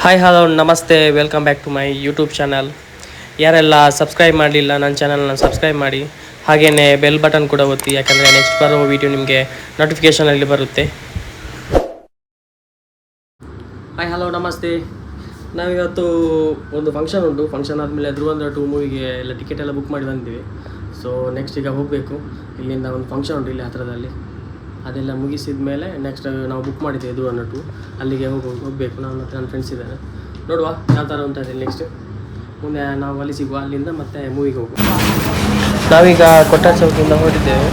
Hi hello ನಮಸ್ತೆ, welcome back to my YouTube channel. ಯಾರೆಲ್ಲ subscribe ಮಾಡಲಿಲ್ಲ ನನ್ನ ಚಾನಲ್ನ ಸಬ್ಸ್ಕ್ರೈಬ್ ಮಾಡಿ, ಹಾಗೆಯೇ ಬೆಲ್ ಬಟನ್ ಕೂಡ ಒತ್ತಿ, ಯಾಕಂದರೆ ನೆಕ್ಸ್ಟ್ ಬರೋ ವೀಡಿಯೋ ನಿಮಗೆ ನೋಟಿಫಿಕೇಷನಲ್ಲಿ ಬರುತ್ತೆ. ಹಾಯ್ ಹಲೋ ನಮಸ್ತೆ. ನಾವಿವತ್ತು ಒಂದು ಫಂಕ್ಷನ್ ಉಂಟು. ಫಂಕ್ಷನ್ ಆದಮೇಲೆ ಧ್ರುವಂದ್ರ 2 ಮೂವಿಗೆ ಎಲ್ಲ ಟಿಕೆಟ್ ಎಲ್ಲ ಬುಕ್ ಮಾಡಿ ಬಂದಿದ್ದೀವಿ. ಸೊ ನೆಕ್ಸ್ಟ್ ಈಗ ಹೋಗಬೇಕು. ಇಲ್ಲಿಂದ ಒಂದು ಫಂಕ್ಷನ್ ಉಂಟು ಇಲ್ಲಿ ಹತ್ತಿರದಲ್ಲಿ. ಅದೆಲ್ಲ ಮುಗಿಸಿದ ಮೇಲೆ ನೆಕ್ಸ್ಟ್ ನಾವು ಬುಕ್ ಮಾಡಿದ್ದೇವೆ ಧ್ರುವಂದ್ರ 2, ಅಲ್ಲಿಗೆ ಹೋಗಬೇಕು. ನಾನು ಮತ್ತು ನನ್ನ ಫ್ರೆಂಡ್ಸ್ ಇದ್ದಾರೆ. ನೋಡುವ ಯಾವ ಥರ ಉಂಟು ಅದೇ. ನೆಕ್ಸ್ಟ್ ಮುಂದೆ ನಾವು ಅಲ್ಲಿ ಸಿಗುವ, ಅಲ್ಲಿಂದ ಮತ್ತೆ ಮೂವಿಗೆ ಹೋಗುವ. ನಾವೀಗ ಕೊಟ್ಟಾರ ಚೌಕಿಯಿಂದ ಹೊರಟಿದ್ದೇವೆ.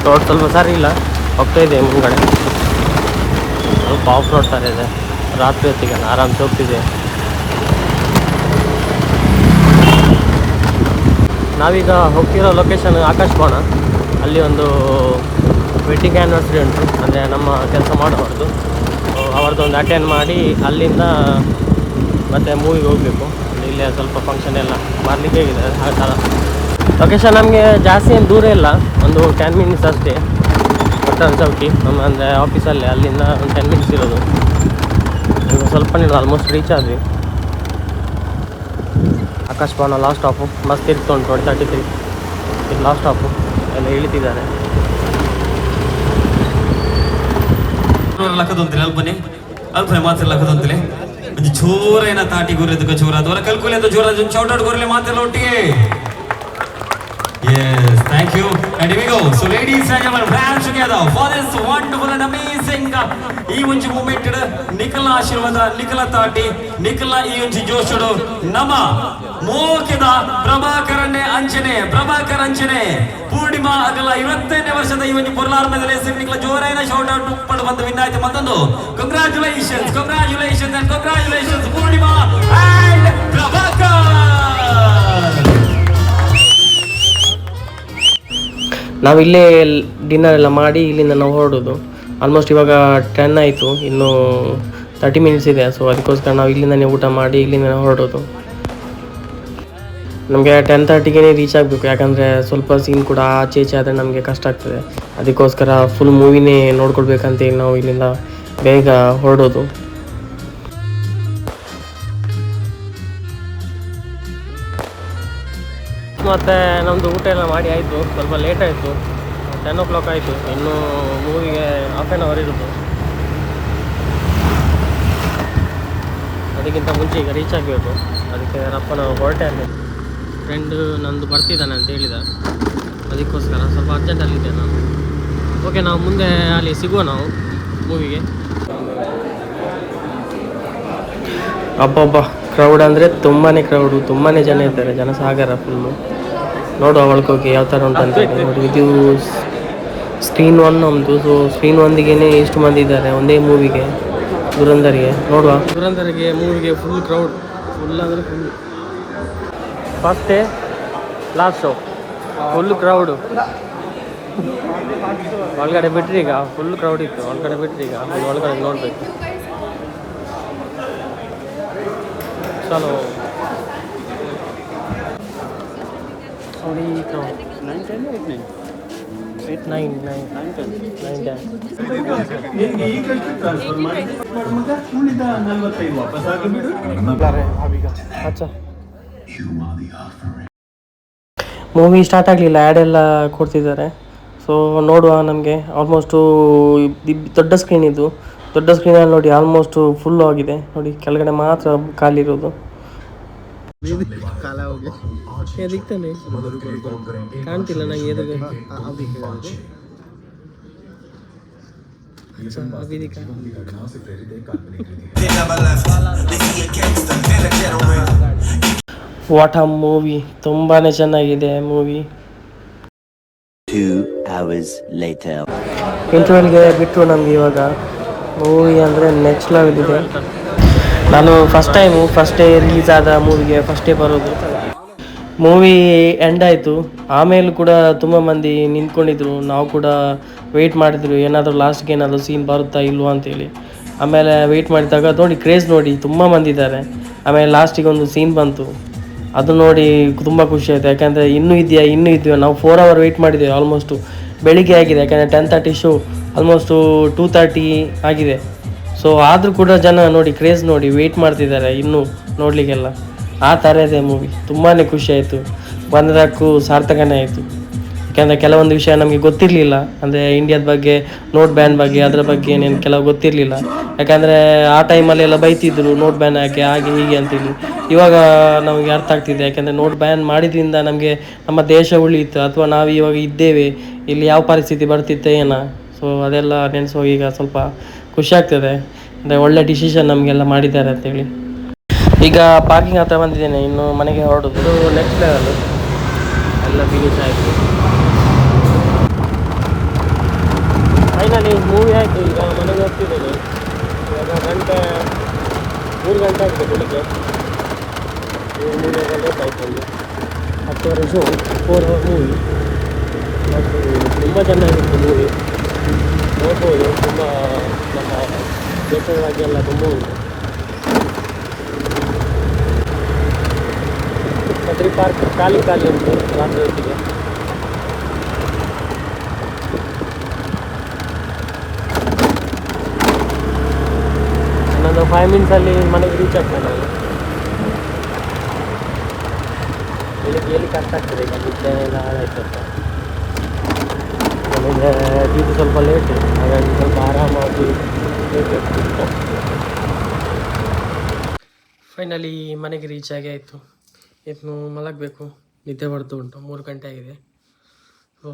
ರೋಡ್ ಸ್ವಲ್ಪ ಸರಿ ಇಲ್ಲ, ಹೋಗ್ತಾ ಇದೆ ಮುಂದ್ಗಡೆ. ಸ್ವಲ್ಪ ಆಫ್ ರೋಡ್ ಥರ ಇದೆ. ರಾತ್ರಿ ಹೊತ್ತಿಗೆ ಆರಾಮ್ಸೆ ಹೋಗ್ತಿದೆ. ನಾವೀಗ ಹೋಗ್ತಿರೋ ಲೊಕೇಶನ್ ಆಕಾಶ್ ಭವನ. ಅಲ್ಲಿ ಒಂದು ವೆಡ್ಡಿಂಗ್ ಆ್ಯನಿವರ್ಸರಿ ಉಂಟು, ಅಂದರೆ ನಮ್ಮ ಕೆಲಸ ಮಾಡೋದು. ಅವ್ರದ್ದು ಒಂದು ಅಟೆಂಡ್ ಮಾಡಿ ಅಲ್ಲಿಂದ ಮತ್ತೆ ಮೂವಿಗೆ ಹೋಗಬೇಕು. ಇಲ್ಲೇ ಸ್ವಲ್ಪ ಫಂಕ್ಷನ್ ಎಲ್ಲ ಮಾಡಲಿಕ್ಕೆ ಇದೆ. ಆ ಥರ ಲೊಕೇಶನ್ ನಮಗೆ ಜಾಸ್ತಿ ಏನು ದೂರ ಇಲ್ಲ, ಒಂದು 10 ಮಿನಿಟ್ಸ್ ಅಷ್ಟೇ. ಕೊಟ್ಟಾರ ಚೌಕಿ ನಮ್ಮ ಅಂದರೆ ಆಫೀಸಲ್ಲೇ, ಅಲ್ಲಿಂದ ಒಂದು 10 ಮಿನಿಟ್ಸ್ ಇರೋದು. ಈಗ ಸ್ವಲ್ಪ ಆಲ್ಮೋಸ್ಟ್ ರೀಚ್ ಆದ್ವಿ. ಆಕಾಶ್ ಭವನ ಲಾಸ್ಟ್ ಸ್ಟಾಪು. ಮಸ್ತ್ ಇರ್ತು ಉಂಟು ನೋಡಿ, 33 ಇದು ಲಾಸ್ಟ್ ಸ್ಟಾಪು. ಎಲ್ಲ ಇಳಿತಿದ್ದಾರೆ. ಲಕ್ಕದೊಂತಿಲ್ಲ ಅಲ್ಪನೆ ಅಲ್ಪನೆ ಮಾತ್ರ ಲಕ್ಕದೊಂತಿಲೆ ಒಂದು ಚೋರೇನ ತಾಟಿ ಗುರ್ರೆದಕ್ಕೆ ಚೋರ ಅದರ ಕಲ್ಕುಲೆ ಅಂತ ಜೋರ ಚೌಟಾಡ್ ಗುರ್ಲೆ ಮಾತೆಲ್ಲ ಒಟ್ಟಿಗೆ. Yes, thank you. And here we go. So ladies and gentlemen, hands together for this wonderful and amazing ಈ ಒಂದು ಮೂಮೆಂಟ್ ನಿಖಲ ಆಶೀರ್ವಾದ, ನಿಖಲ ತಾಟಿ, ನಿಖಲ ಈ ಒಂದು ಜೋಶುಡು ನಮ ಮೋಕೆದ ಪ್ರಭಾಕರ್ ಅಂಚನೆ ಪೂರ್ಣಿಮಾ ಅಗಲ 25ನೇ ವರ್ಷದ ಈ ಒಂದು ಪುರ್ಲಾರ್ಮದಲ್ಲಿ ನಿಖಲ ಜೋರಾಯಿನ ಶೌಟ್ ಔಟ್ ಪಡೆದು ಬಂದು ವಿನ್ ಆಯ್ತು. ಮತ್ತೊಂದು ಕಂಗ್ರಾಚುಲೇಷನ್ಸ್ ಪೂರ್ಣಿಮಾ ಅಂಡ್ ಪ್ರಭಾಕರ್. ನಾವಿಲ್ಲೇ ಡಿನ್ನರ್ ಎಲ್ಲ ಮಾಡಿ ಇಲ್ಲಿಂದ ನಾವು ಹೊರಡೋದು. ಆಲ್ಮೋಸ್ಟ್ ಇವಾಗ 10 ಆಯಿತು, ಇನ್ನೂ 30 ಮಿನಿಟ್ಸ್ ಇದೆ. ಸೊ ಅದಕ್ಕೋಸ್ಕರ ನಾವು ಇಲ್ಲಿಂದನೇ ಊಟ ಮಾಡಿ ಇಲ್ಲಿಂದ ಹೊರಡೋದು. ನಮಗೆ 10:30ಗೆ ರೀಚ್ ಆಗಬೇಕು, ಯಾಕಂದರೆ ಸ್ವಲ್ಪ ಸೀನ್ ಕೂಡ ಆಚೆ ಆದರೆ ನಮಗೆ ಕಷ್ಟ ಆಗ್ತದೆ. ಅದಕ್ಕೋಸ್ಕರ ಫುಲ್ ಮೂವಿನೇ ನೋಡ್ಕೊಳ್ಬೇಕಂತೇಳಿ ನಾವು ಇಲ್ಲಿಂದ ಬೇಗ ಹೊರಡೋದು. ಮತ್ತು ನಮ್ಮದು ಊಟ ಎಲ್ಲ ಮಾಡಿ ಆಯಿತು. ಸ್ವಲ್ಪ ಲೇಟ್ ಆಯಿತು, 10 o'clock ಆಯಿತು. ಇನ್ನೂ ಮೂವಿಗೆ ಹಾಫ್ ಆ್ಯನ್ ಅವರ್ ಇರೋದು. ಅದಕ್ಕಿಂತ ಮುಂಚೆ ಈಗ ರೀಚ್ ಆಗಬೇಕು. ಅದಕ್ಕೆ ರಪ್ಪನ ಹೊರಟೆ. ಅಲ್ಲಿ ಫ್ರೆಂಡು ನಂದು ಬರ್ತಿದ್ದಾನೆ ಅಂತ ಹೇಳಿದ, ಅದಕ್ಕೋಸ್ಕರ ಸ್ವಲ್ಪ ಅರ್ಜೆಂಟಲ್ಲಿದ್ದೆ ನಾನು. ಓಕೆ, ನಾವು ಮುಂದೆ ಅಲ್ಲಿ ಸಿಗುವ ನಾವು ಮೂವಿಗೆ. ಅಬ್ಬಬ್ಬ, ಕ್ರೌಡ್ ಅಂದರೆ ತುಂಬಾ ಕ್ರೌಡು, ತುಂಬಾ ಜನ ಇದ್ದಾರೆ, ಜನಸಾಗರ ಫುಲ್ಲು. ನೋಡುವ ಒಳಗೋಗಿ ಯಾವ ಥರ ಉಂಟು ಅಂತ ನೋಡಿ. ಇದು ಸ್ಕ್ರೀನ್ 1 ನಮ್ಮದು. ಸೊ ಸ್ಕ್ರೀನ್ 1ಗೆ ಎಷ್ಟು ಮಂದಿ ಇದ್ದಾರೆ ಒಂದೇ ಮೂವಿಗೆ, ಧುರಂಧರ್ಗೆ. ನೋಡುವ ಧುರಂಧರ್ಗೆ ಮೂವಿಗೆ ಫುಲ್ ಕ್ರೌಡ್, ಫುಲ್ ಅಂದರೆ full. First day last show full crowd. ಒಳಗಡೆ ಬಿಟ್ರಿ ಈಗ ಫುಲ್ ಕ್ರೌಡ್ ಇತ್ತು. ಒಳಗಡೆ ಬಿಟ್ರಿ ಈಗ ಒಳಗಡೆ ನೋಡಬೇಕು. ಚಲೋ ನೋಡಿ ಕ್ರೌಡ್ 9. ಮೂವಿ ಸ್ಟಾರ್ಟ್ ಆಗಲಿಲ್ಲ, ಆ್ಯಡೆಲ್ಲ ಕೊಡ್ತಿದ್ದಾರೆ. ಸೊ ನೋಡುವ. ನಮಗೆ ಆಲ್ಮೋಸ್ಟು ದೊಡ್ಡ ಸ್ಕ್ರೀನ್ ಇದು. ದೊಡ್ಡ ಸ್ಕ್ರೀನಲ್ಲಿ ನೋಡಿ ಆಲ್ಮೋಸ್ಟು ಫುಲ್ಲು ಆಗಿದೆ. ನೋಡಿ ಕೆಳಗಡೆ ಮಾತ್ರ ಖಾಲಿ ಇರೋದು. ದಿಕ್ತಾನೆ ಕಾಣ್ತಿಲ್ಲ ನಂಗೆ ಎದುರು. ವಾಟ್ ಅ ಮೂವಿ, ತುಂಬಾ ಚೆನ್ನಾಗಿದೆ ಮೂವಿ. 2 hours later. ಇಂಟರ್ವಲ್ಗೆ ಬಿಟ್ಟರು ನಮ್ಗೆ. ಇವಾಗ ಮೂವಿ ಅಂದರೆ ನೆಕ್ಸ್ಟ್ ಲೆವೆಲ್ ಇದೆ. ನಾನು ಫಸ್ಟ್ ಡೇ ರಿಲೀಸ್ ಆದ ಮೂವಿಗೆ ಫಸ್ಟ್ ಡೇ ಬರೋದು. ಮೂವಿ ಎಂಡ್ ಆಯಿತು. ಆಮೇಲೆ ಕೂಡ ತುಂಬ ಮಂದಿ ನಿಂತ್ಕೊಂಡಿದ್ರು, ನಾವು ಕೂಡ ವೆಯ್ಟ್ ಮಾಡಿದ್ರು ಏನಾದರೂ ಲಾಸ್ಟ್ಗೆ ಏನಾದರೂ ಸೀನ್ ಬರುತ್ತಾ ಇಲ್ವಾ ಅಂತೇಳಿ. ಆಮೇಲೆ ವೆಯ್ಟ್ ಮಾಡಿದಾಗ ನೋಡಿ ಕ್ರೇಜ್ ನೋಡಿ ತುಂಬ ಮಂದಿ ಇದ್ದಾರೆ. ಆಮೇಲೆ ಲಾಸ್ಟಿಗೆ ಒಂದು ಸೀನ್ ಬಂತು, ಅದು ನೋಡಿ ತುಂಬ ಖುಷಿ ಆಯಿತು. ಯಾಕಂದರೆ ಇನ್ನೂ ಇದೆಯಾ ನಾವು 4 hour ವೆಯ್ಟ್ ಮಾಡಿದ್ದೇವೆ. ಆಲ್ಮೋಸ್ಟು ಬೆಳಿಗ್ಗೆ ಆಗಿದೆ, ಯಾಕಂದರೆ 10:30 ಶೋ, ಆಲ್ಮೋಸ್ಟು 2:30 ಆಗಿದೆ. ಸೊ ಆದರೂ ಕೂಡ ಜನ ನೋಡಿ ಕ್ರೇಜ್ ನೋಡಿ ವೆಯ್ಟ್ ಮಾಡ್ತಿದ್ದಾರೆ ಇನ್ನೂ ನೋಡಲಿಕ್ಕೆಲ್ಲ. ಆ ಥರ ಇದೆ ಮೂವಿ. ತುಂಬಾ ಖುಷಿ ಆಯಿತು, ಬಂದದಕ್ಕೂ ಸಾರ್ಥಕನೇ ಆಯಿತು. ಯಾಕೆಂದರೆ ಕೆಲವೊಂದು ವಿಷಯ ನಮಗೆ ಗೊತ್ತಿರಲಿಲ್ಲ, ಅಂದರೆ ಇಂಡಿಯಾದ ಬಗ್ಗೆ, ನೋಟ್ ಬ್ಯಾನ್ ಬಗ್ಗೆ, ಅದರ ಬಗ್ಗೆ ಏನೇನು ಕೆಲವು ಗೊತ್ತಿರಲಿಲ್ಲ. ಯಾಕಂದರೆ ಆ ಟೈಮಲ್ಲೆಲ್ಲ ಬೈತಿದ್ರು ನೋಟ್ ಬ್ಯಾನ್ ಯಾಕೆ ಹಾಗೆ ಹೀಗೆ ಅಂತೇಳಿ. ಇವಾಗ ನಮಗೆ ಅರ್ಥ ಆಗ್ತಿದೆ, ಯಾಕೆಂದರೆ ನೋಟ್ ಬ್ಯಾನ್ ಮಾಡಿದ್ರಿಂದ ನಮಗೆ ನಮ್ಮ ದೇಶ ಉಳಿಯಿತು, ಅಥವಾ ನಾವು ಇವಾಗ ಇದ್ದೇವೆ, ಇಲ್ಲಿ ಯಾವ ಪರಿಸ್ಥಿತಿ ಬರ್ತಿತ್ತು ಏನೋ. ಸೊ ಅದೆಲ್ಲ ನೆನೆಸೋಗಿ ಈಗ ಸ್ವಲ್ಪ ಖುಷಿ ಆಗ್ತದೆ, ಅಂದರೆ ಒಳ್ಳೆ ಡಿಸಿಷನ್ ನಮಗೆಲ್ಲ ಮಾಡಿದ್ದಾರೆ ಅಂತೇಳಿ. ಈಗ ಪಾರ್ಕಿಂಗ್ ಹತ್ರ ಬಂದಿದ್ದೇನೆ, ಇನ್ನು ಮನೆಗೆ ಹೊರಡೋದು. ಇದು ನೆಕ್ಸ್ಟ್ ಲೆವೆಲ್ ಎಲ್ಲ ಫಿನಿಶ್ ಆಯಿತು. ಫೈನಲಿ ಮೂವಿ ಆಯಿತು. ಈಗ ಮನೆಗೆ ಹೋಗ್ತಿದ್ದೇನೆ. ಇವಾಗ 3 ಗಂಟೆ ಆಗಿದೆ ಬೆಳಿಗ್ಗೆ. 3 ಗಂಟೆ ಲೇಟ್ ಆಯಿತು. ಒಂದು 10 ಶೋ, 4 hour ಮೂವಿ. ಮತ್ತು ತುಂಬ ಚೆನ್ನಾಗಿತ್ತು ಮೂವಿ, ನೋಡ್ಬೋದು. ತುಂಬ ನಮ್ಮ ದೇಶದ ಬಗ್ಗೆ ಎಲ್ಲ ತುಂಬ ಉಂಟು. ಕದ್ರಿ ಪಾರ್ಕ್ ಖಾಲಿ ಉಂಟು ರಾತ್ರಿ ಹೊತ್ತಿಗೆ. ಇನ್ನೊಂದು 5 minutesಲ್ಲಿ ಮನೆಗೆ ರೀಚ್ ಆಗ್ತೇನೆ ನಾನು. ಎಲ್ಲಿ ಕಷ್ಟ ಆಗ್ತದೆ, ಈಗ ನಿದ್ದೆ ಎಲ್ಲ ಹಾಳಾಯ್ತು ಅಂತ. ನನಗೆ ಡ್ಯೂಟಿ ಸ್ವಲ್ಪ ಲೇಟ್, ಹಾಗಾಗಿ ಸ್ವಲ್ಪ ಆರಾಮಾಗಿ ಫೈನಲಿ ಮನೆಗೆ ರೀಚ್ ಆಯಿತು. ಇನ್ನು ಮಲಗಬೇಕು, ನಿದ್ದೆ ಬರ್ತಾ ಉಂಟು. 3 ಗಂಟೆ ಆಗಿದೆ. So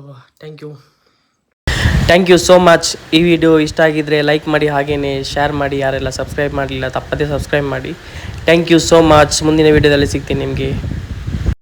thank you so much. ಈ ವಿಡಿಯೋ ಇಷ್ಟ ಆಗಿದ್ದರೆ ಲೈಕ್ ಮಾಡಿ, ಹಾಗೆಯೇ ಶೇರ್ ಮಾಡಿ. ಯಾರೆಲ್ಲ ಸಬ್ಸ್ಕ್ರೈಬ್ ಮಾಡಲಿಲ್ಲ ತಪ್ಪದೇ ಸಬ್ಸ್ಕ್ರೈಬ್ ಮಾಡಿ. Thank you so much. ಮುಂದಿನ ವಿಡಿಯೋದಲ್ಲಿ ಸಿಗ್ತೀನಿ ನಿಮಗೆ.